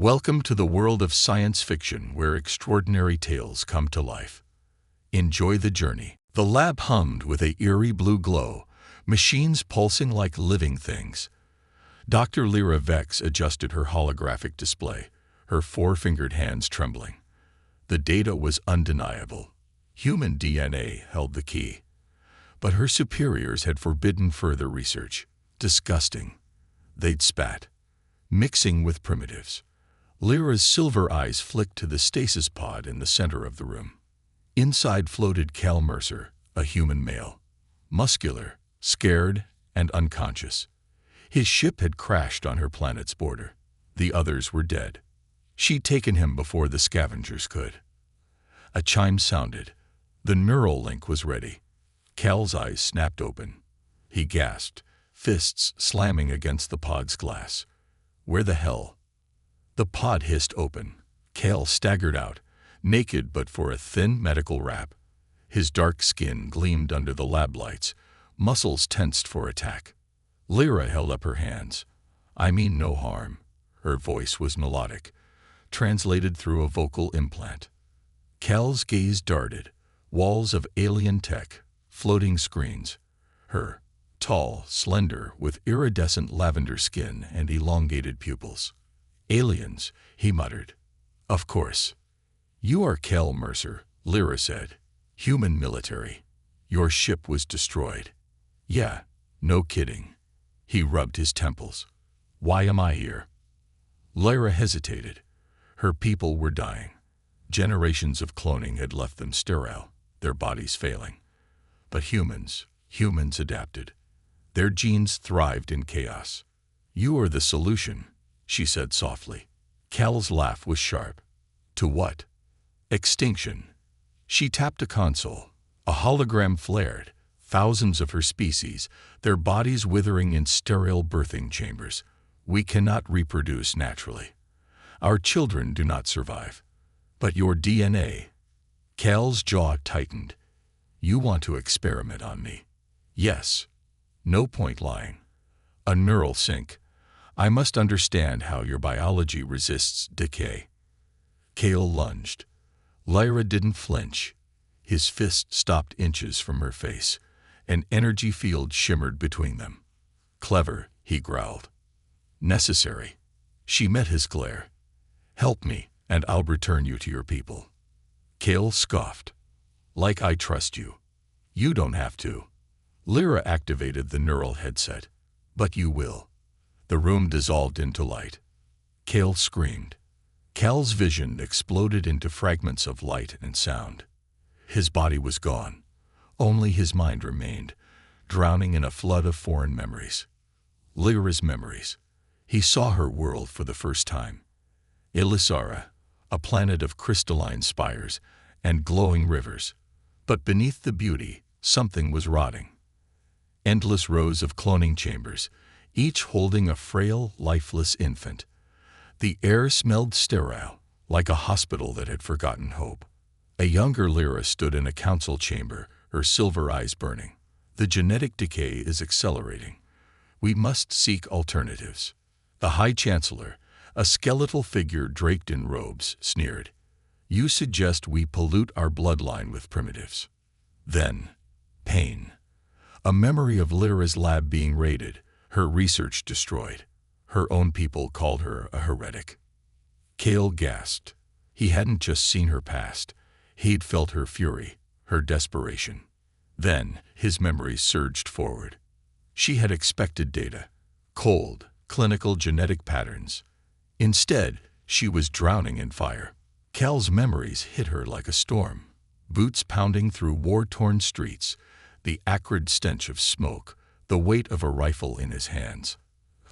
Welcome to the world of science fiction where extraordinary tales come to life. Enjoy the journey. The lab hummed with an eerie blue glow, machines pulsing like living things. Dr. Lyra Vex adjusted her holographic display, her four-fingered hands trembling. The data was undeniable. Human DNA held the key. But her superiors had forbidden further research. Disgusting. They'd spat, mixing with primitives. Lyra's silver eyes flicked to the stasis pod in the center of the room. Inside floated Cal Mercer, a human male. Muscular, scared, and unconscious. His ship had crashed on her planet's border. The others were dead. She'd taken him before the scavengers could. A chime sounded. The neural link was ready. Cal's eyes snapped open. He gasped, fists slamming against the pod's glass. Where the hell? The pod hissed open. Cal staggered out, naked but for a thin medical wrap. His dark skin gleamed under the lab lights, muscles tensed for attack. Lyra held up her hands. "I mean no harm." Her voice was melodic, translated through a vocal implant. Cal's gaze darted. Walls of alien tech, floating screens. Her, tall, slender, with iridescent lavender skin and elongated pupils. "Aliens," he muttered. "Of course." "You are Cal Mercer," Lyra said. "Human military. Your ship was destroyed." "Yeah, no kidding." He rubbed his temples. "Why am I here?" Lyra hesitated. Her people were dying. Generations of cloning had left them sterile, their bodies failing. But humans adapted. Their genes thrived in chaos. "You are the solution," she said softly. Cal's laugh was sharp. "To what?" "Extinction." She tapped a console. A hologram flared. Thousands of her species, their bodies withering in sterile birthing chambers. "We cannot reproduce naturally. Our children do not survive. But your DNA." Cal's jaw tightened. "You want to experiment on me?" "Yes. No point lying. A neural sync. I must understand how your biology resists decay." Cal lunged. Lyra didn't flinch. His fist stopped inches from her face. An energy field shimmered between them. "Clever," he growled. "Necessary." She met his glare. "Help me, and I'll return you to your people." Cal scoffed. "Like I trust you. You don't have to." Lyra activated the neural headset. "But you will." The room dissolved into light. Cal screamed. Cal's vision exploded into fragments of light and sound. His body was gone. Only his mind remained, drowning in a flood of foreign memories. Lyra's memories. He saw her world for the first time. Elisara, a planet of crystalline spires and glowing rivers. But beneath the beauty, something was rotting. Endless rows of cloning chambers, each holding a frail, lifeless infant. The air smelled sterile, like a hospital that had forgotten hope. A younger Lyra stood in a council chamber, her silver eyes burning. "The genetic decay is accelerating. We must seek alternatives." The High Chancellor, a skeletal figure draped in robes, sneered. "You suggest we pollute our bloodline with primitives." Then, pain. A memory of Lyra's lab being raided, her research destroyed. Her own people called her a heretic. Cal gasped. He hadn't just seen her past. He'd felt her fury, her desperation. Then, his memories surged forward. She had expected data. Cold, clinical genetic patterns. Instead, she was drowning in fire. Cal's memories hit her like a storm. Boots pounding through war-torn streets, the acrid stench of smoke, the weight of a rifle in his hands.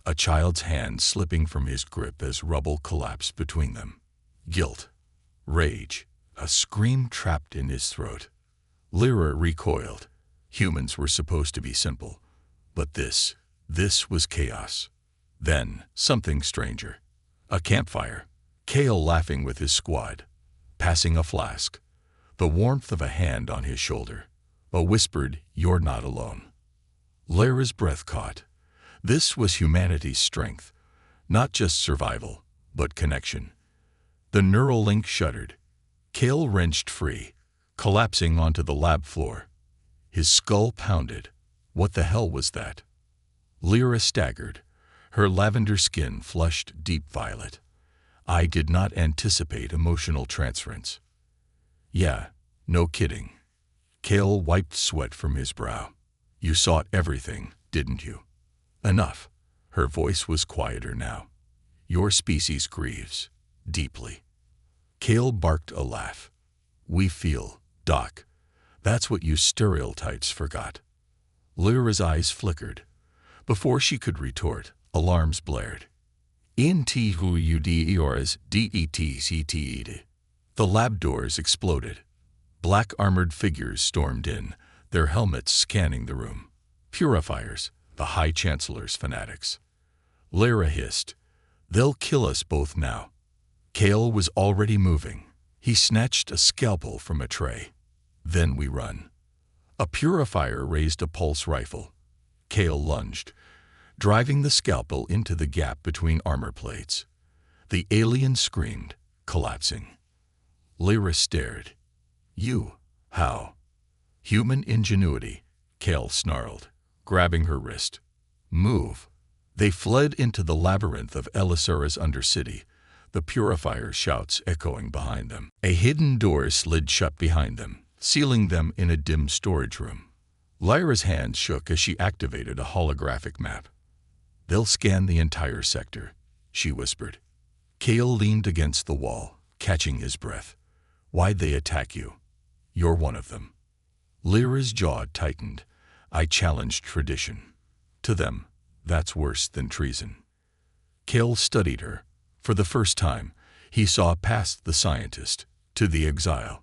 A child's hand slipping from his grip as rubble collapsed between them. Guilt. Rage. A scream trapped in his throat. Lyra recoiled. Humans were supposed to be simple. But this was chaos. Then, something stranger. A campfire. Cal laughing with his squad. Passing a flask. The warmth of a hand on his shoulder. A whispered, "You're not alone." Lyra's breath caught. This was humanity's strength. Not just survival, but connection. The neural link shuddered. Kale wrenched free, collapsing onto the lab floor. His skull pounded. What the hell was that? Lyra staggered, her lavender skin flushed deep violet. I did not anticipate emotional transference. Yeah, no kidding. Kale wiped sweat from his brow. You saw everything, didn't you? Enough. Her voice was quieter now. Your species grieves. Deeply. Kale barked a laugh. We feel, Doc. That's what you stereotypes forgot. Lyra's eyes flickered. Before she could retort, alarms blared. INTHUUDEORS DETCTED. The lab doors exploded. Black armored figures stormed in, their helmets scanning the room. Purifiers, the High Chancellor's fanatics. Lyra hissed. They'll kill us both now. Kale was already moving. He snatched a scalpel from a tray. Then we run. A purifier raised a pulse rifle. Kale lunged, driving the scalpel into the gap between armor plates. The alien screamed, collapsing. Lyra stared. You? How? Human ingenuity, Kale snarled, grabbing her wrist. Move. They fled into the labyrinth of Elisara's undercity, the purifier's shouts echoing behind them. A hidden door slid shut behind them, sealing them in a dim storage room. Lyra's hand shook as she activated a holographic map. They'll scan the entire sector, she whispered. Kale leaned against the wall, catching his breath. Why'd they attack you? You're one of them. Lyra's jaw tightened. I challenged tradition. To them, that's worse than treason. Kale studied her. For the first time, he saw past the scientist, to the exile.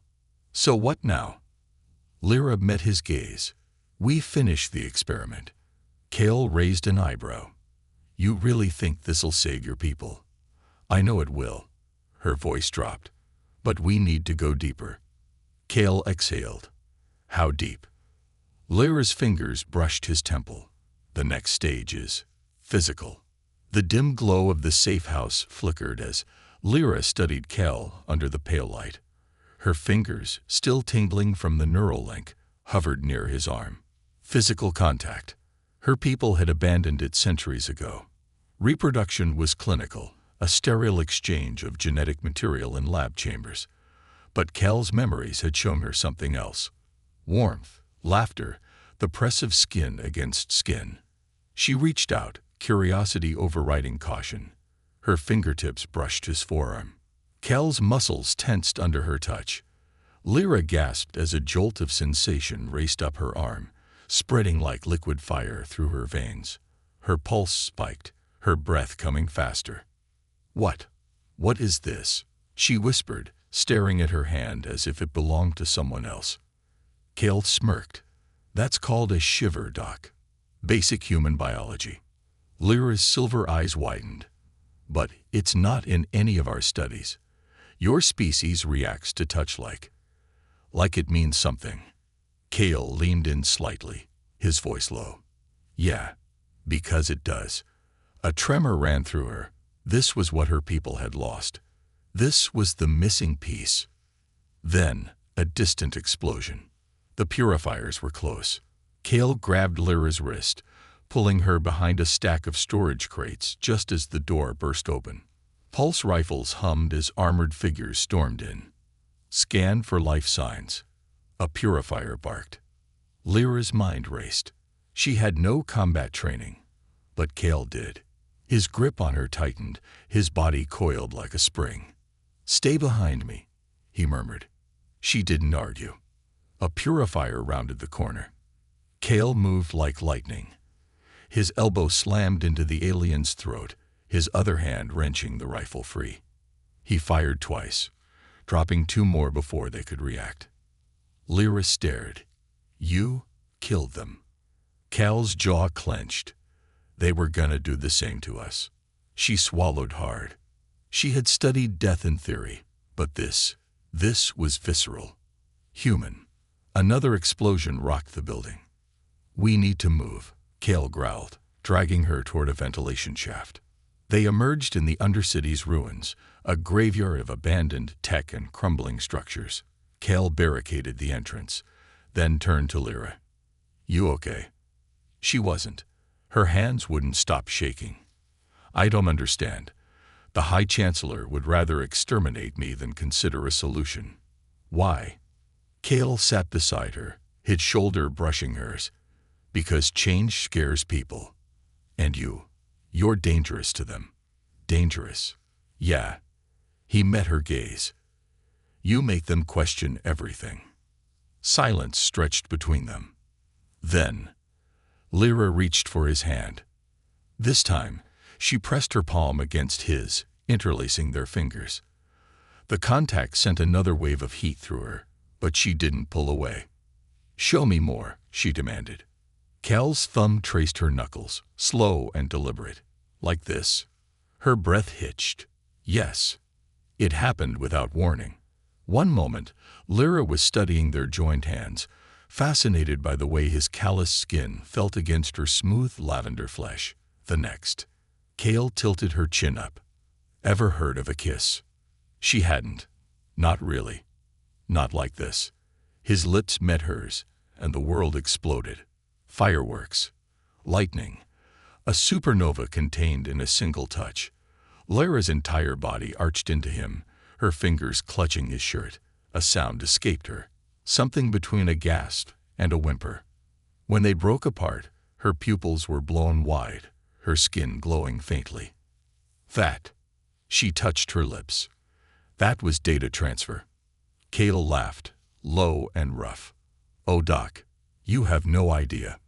So what now? Lyra met his gaze. We finished the experiment. Kale raised an eyebrow. You really think this'll save your people? I know it will. Her voice dropped. But we need to go deeper. Kale exhaled. How deep? Lyra's fingers brushed his temple. The next stage is physical. The dim glow of the safe house flickered as Lyra studied Kale under the pale light. Her fingers, still tingling from the neural link, hovered near his arm. Physical contact. Her people had abandoned it centuries ago. Reproduction was clinical, a sterile exchange of genetic material in lab chambers. But Kale's memories had shown her something else. Warmth, laughter, the press of skin against skin. She reached out, curiosity overriding caution. Her fingertips brushed his forearm. Kale's muscles tensed under her touch. Lyra gasped as a jolt of sensation raced up her arm, spreading like liquid fire through her veins. Her pulse spiked, her breath coming faster. What? What is this? She whispered, staring at her hand as if it belonged to someone else. Kale smirked. That's called a shiver, Doc. Basic human biology. Lyra's silver eyes widened. But it's not in any of our studies. Your species reacts to touch like it means something. Kale leaned in slightly, his voice low. Yeah, because it does. A tremor ran through her. This was what her people had lost. This was the missing piece. Then, a distant explosion. The purifiers were close. Kale grabbed Lyra's wrist, pulling her behind a stack of storage crates just as the door burst open. Pulse rifles hummed as armored figures stormed in. Scan for life signs. A purifier barked. Lyra's mind raced. She had no combat training, but Kale did. His grip on her tightened, his body coiled like a spring. Stay behind me, he murmured. She didn't argue. A purifier rounded the corner. Kale moved like lightning. His elbow slammed into the alien's throat, his other hand wrenching the rifle free. He fired twice, dropping two more before they could react. Lyra stared. You killed them. Kale's jaw clenched. They were gonna do the same to us. She swallowed hard. She had studied death in theory, but this was visceral. Human. Another explosion rocked the building. We need to move, Kale growled, dragging her toward a ventilation shaft. They emerged in the Undercity's ruins, a graveyard of abandoned tech and crumbling structures. Kale barricaded the entrance, then turned to Lyra. "You okay?" She wasn't. Her hands wouldn't stop shaking. "I don't understand. The High Chancellor would rather exterminate me than consider a solution." "Why?" Kale sat beside her, his shoulder brushing hers. "Because change scares people. And you're dangerous to them." "Dangerous?" "Yeah." He met her gaze. "You make them question everything." Silence stretched between them. Then, Lyra reached for his hand. This time, she pressed her palm against his, interlacing their fingers. The contact sent another wave of heat through her, but she didn't pull away. "Show me more," she demanded. Cal's thumb traced her knuckles, slow and deliberate. "Like this." Her breath hitched. Yes. It happened without warning. One moment, Lyra was studying their joined hands, fascinated by the way his calloused skin felt against her smooth lavender flesh. The next, Kale tilted her chin up. Ever heard of a kiss? She hadn't. Not really. Not like this. His lips met hers, and the world exploded. Fireworks. Lightning. A supernova contained in a single touch. Lyra's entire body arched into him, her fingers clutching his shirt. A sound escaped her, something between a gasp and a whimper. When they broke apart, her pupils were blown wide, her skin glowing faintly. "That." She touched her lips. "That was data transfer." Kale laughed, low and rough. "Oh, Doc, you have no idea."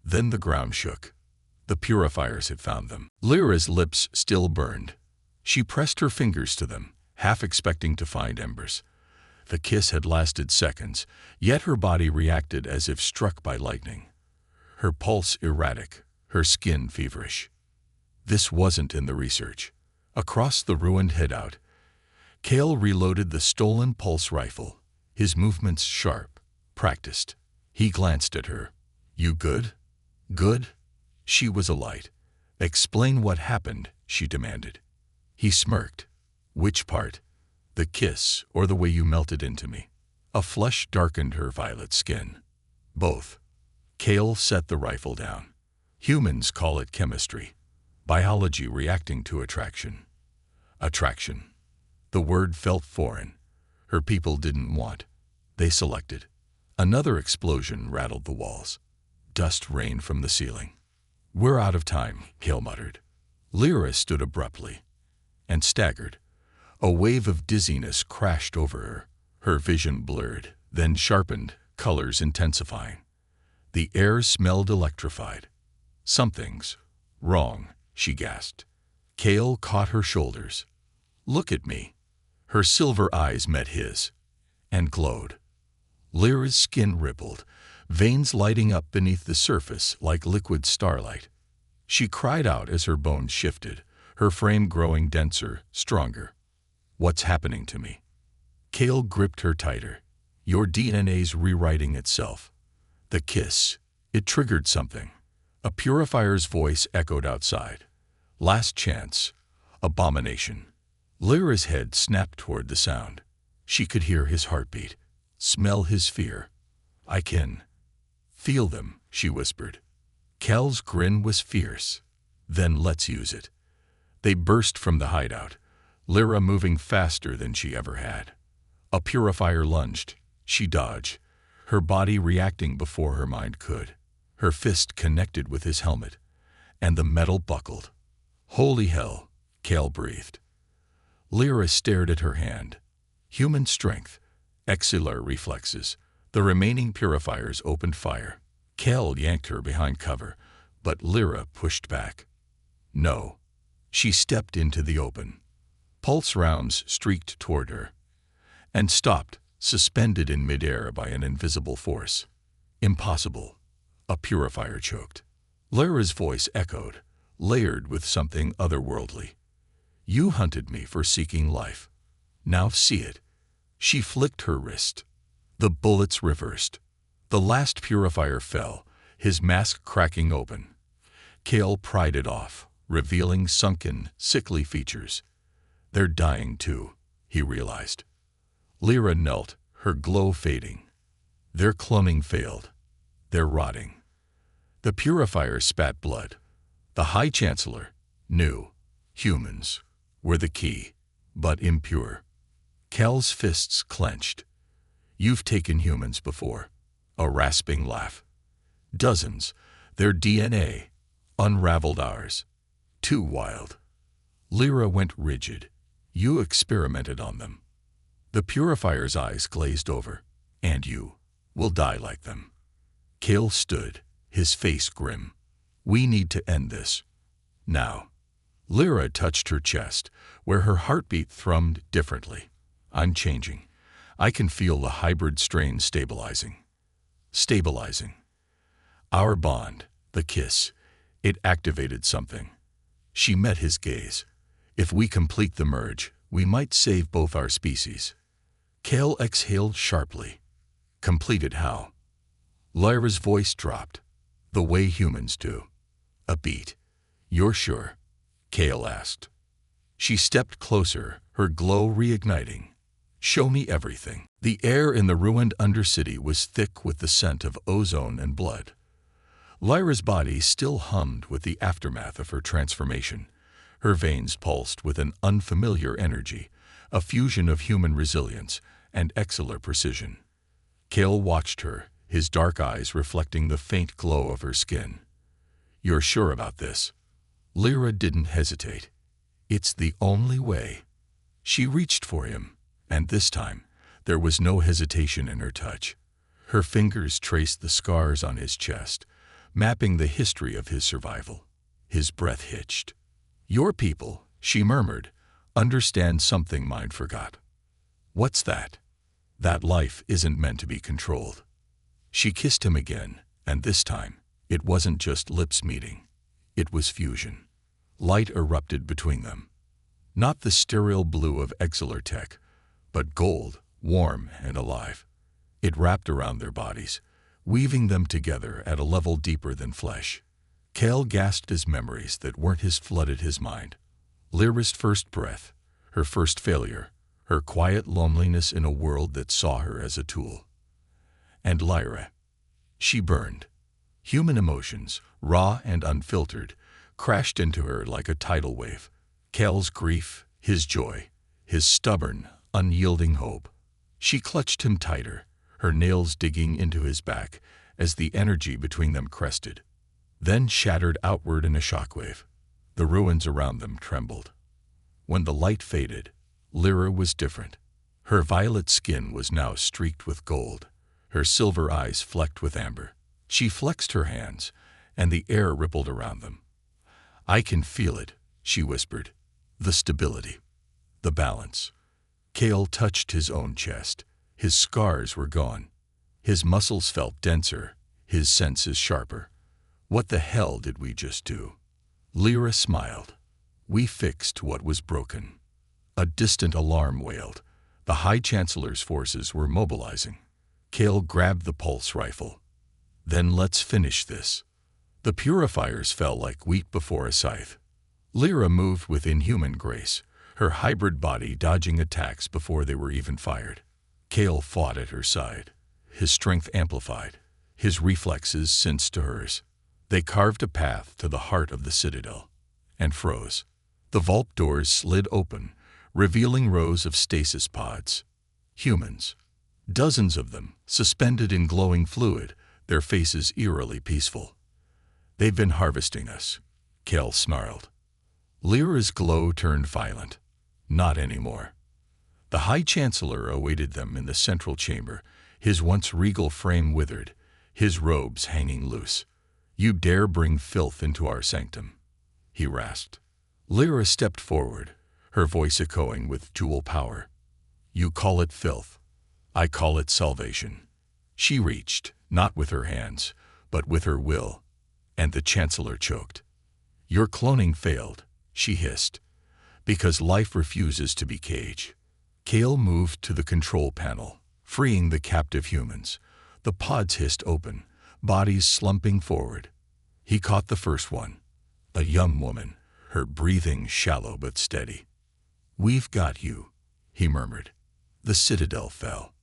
Then the ground shook. The purifiers had found them. Lyra's lips still burned. She pressed her fingers to them, half expecting to find embers. The kiss had lasted seconds, yet her body reacted as if struck by lightning. Her pulse erratic, her skin feverish. This wasn't in the research. Across the ruined hideout, Kale reloaded the stolen pulse rifle, his movements sharp, practiced. He glanced at her. "You good?" "Good?" She was alight. "Explain what happened," she demanded. He smirked. "Which part? The kiss or the way you melted into me?" A flush darkened her violet skin. "Both." Kale set the rifle down. "Humans call it chemistry. Biology reacting to attraction." Attraction. The word felt foreign. Her people didn't want. They selected. Another explosion rattled the walls. Dust rained from the ceiling. "We're out of time," Kale muttered. Lyra stood abruptly and staggered. A wave of dizziness crashed over her. Her vision blurred, then sharpened, colors intensifying. The air smelled electrified. "Something's wrong," she gasped. Kale caught her shoulders. "Look at me." Her silver eyes met his and glowed. Lyra's skin rippled, veins lighting up beneath the surface like liquid starlight. She cried out as her bones shifted, her frame growing denser, stronger. "What's happening to me?" Kale gripped her tighter. "Your DNA's rewriting itself." The kiss. It triggered something. A purifier's voice echoed outside. "Last chance. Abomination." Lyra's head snapped toward the sound. She could hear his heartbeat, smell his fear. "I can feel them," she whispered. Kel's grin was fierce. "Then let's use it." They burst from the hideout, Lyra moving faster than she ever had. A purifier lunged. She dodged, her body reacting before her mind could. Her fist connected with his helmet, and the metal buckled. "Holy hell," Kale breathed. Lyra stared at her hand. Human strength, excellar reflexes. The remaining purifiers opened fire. Kale yanked her behind cover, but Lyra pushed back. "No." She stepped into the open. Pulse rounds streaked toward her and stopped, suspended in midair by an invisible force. "Impossible." A purifier choked. Lyra's voice echoed, layered with something otherworldly. "You hunted me for seeking life. Now see it." She flicked her wrist. The bullets reversed. The last purifier fell, his mask cracking open. Kale pried it off, revealing sunken, sickly features. They're dying too, he realized. Lyra knelt, her glow fading. Their cloning failed. They're rotting. The purifier spat blood. The High Chancellor knew humans were the key, but impure. Kel's fists clenched. You've taken humans before. A rasping laugh. Dozens. Their DNA unraveled ours. Too wild. Lyra went rigid. You experimented on them. The purifier's eyes glazed over. And you will die like them. Kale stood, his face grim. We need to end this. Now. Lyra touched her chest, where her heartbeat thrummed differently. I'm changing. I can feel the hybrid strain stabilizing. Stabilizing. Our bond, the kiss, it activated something. She met his gaze. If we complete the merge, we might save both our species. Kale exhaled sharply. Completed how? Lyra's voice dropped. The way humans do. A beat. You're sure? Kale asked. She stepped closer, her glow reigniting. Show me everything. The air in the ruined Undercity was thick with the scent of ozone and blood. Lyra's body still hummed with the aftermath of her transformation. Her veins pulsed with an unfamiliar energy, a fusion of human resilience and exolar precision. Kale watched her, his dark eyes reflecting the faint glow of her skin. You're sure about this? Lyra didn't hesitate. It's the only way. She reached for him, and this time, there was no hesitation in her touch. Her fingers traced the scars on his chest, mapping the history of his survival. His breath hitched. Your people, she murmured, understand something mine forgot. What's that? That life isn't meant to be controlled. She kissed him again, and this time, it wasn't just lips meeting. It was fusion. Light erupted between them. Not the sterile blue of exolar tech, but gold, warm and alive. It wrapped around their bodies, weaving them together at a level deeper than flesh. Kale gasped as memories that weren't his flooded his mind. Lyra's first breath, her first failure, her quiet loneliness in a world that saw her as a tool. And Lyra. She burned. Human emotions, raw and unfiltered, crashed into her like a tidal wave. Kale's grief, his joy, his stubborn, unyielding hope. She clutched him tighter, her nails digging into his back as the energy between them crested, then shattered outward in a shockwave. The ruins around them trembled. When the light faded, Lyra was different. Her violet skin was now streaked with gold, her silver eyes flecked with amber. She flexed her hands, and the air rippled around them. I can feel it, she whispered. The stability. The balance. Kale touched his own chest. His scars were gone. His muscles felt denser, his senses sharper. What the hell did we just do? Lyra smiled. We fixed what was broken. A distant alarm wailed. The High Chancellor's forces were mobilizing. Kale grabbed the pulse rifle. Then let's finish this. The purifiers fell like wheat before a scythe. Lyra moved with inhuman grace, her hybrid body dodging attacks before they were even fired. Kale fought at her side, his strength amplified, his reflexes sensed to hers. They carved a path to the heart of the citadel, and froze. The vault doors slid open, revealing rows of stasis pods. Humans. Dozens of them, suspended in glowing fluid, their faces eerily peaceful. They've been harvesting us, Kale snarled. Lyra's glow turned violent. Not anymore. The High Chancellor awaited them in the central chamber, his once regal frame withered, his robes hanging loose. You dare bring filth into our sanctum, he rasped. Lyra stepped forward, her voice echoing with dual power. You call it filth. I call it salvation. She reached, not with her hands, but with her will, and the Chancellor choked. Your cloning failed, she hissed, because life refuses to be caged. Kale moved to the control panel, freeing the captive humans. The pods hissed open, bodies slumping forward. He caught the first one, a young woman, her breathing shallow but steady. "We've got you," he murmured. The citadel fell.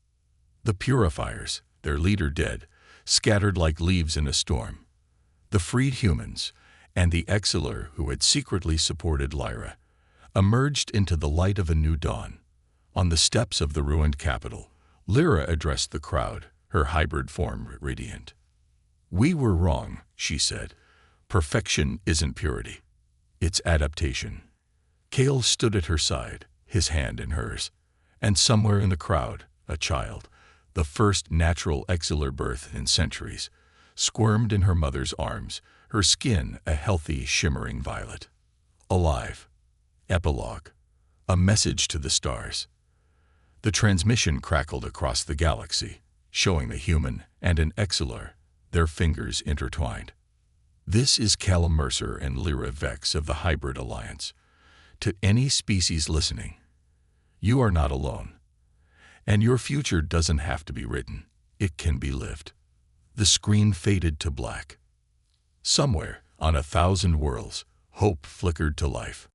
The purifiers, their leader dead, scattered like leaves in a storm. The freed humans, and the exiler who had secretly supported Lyra, emerged into the light of a new dawn. On the steps of the ruined capital, Lyra addressed the crowd, her hybrid form radiant. "We were wrong," she said. "Perfection isn't purity. It's adaptation." Kale stood at her side, his hand in hers, and somewhere in the crowd, a child, the first natural exiler birth in centuries, squirmed in her mother's arms, her skin a healthy, shimmering violet. Alive. Epilogue. A message to the stars. The transmission crackled across the galaxy, showing a human and an exiler, their fingers intertwined. "This is Callum Mercer and Lyra Vex of the Hybrid Alliance. To any species listening, you are not alone. And your future doesn't have to be written. It can be lived." The screen faded to black. Somewhere, on 1,000 worlds, hope flickered to life.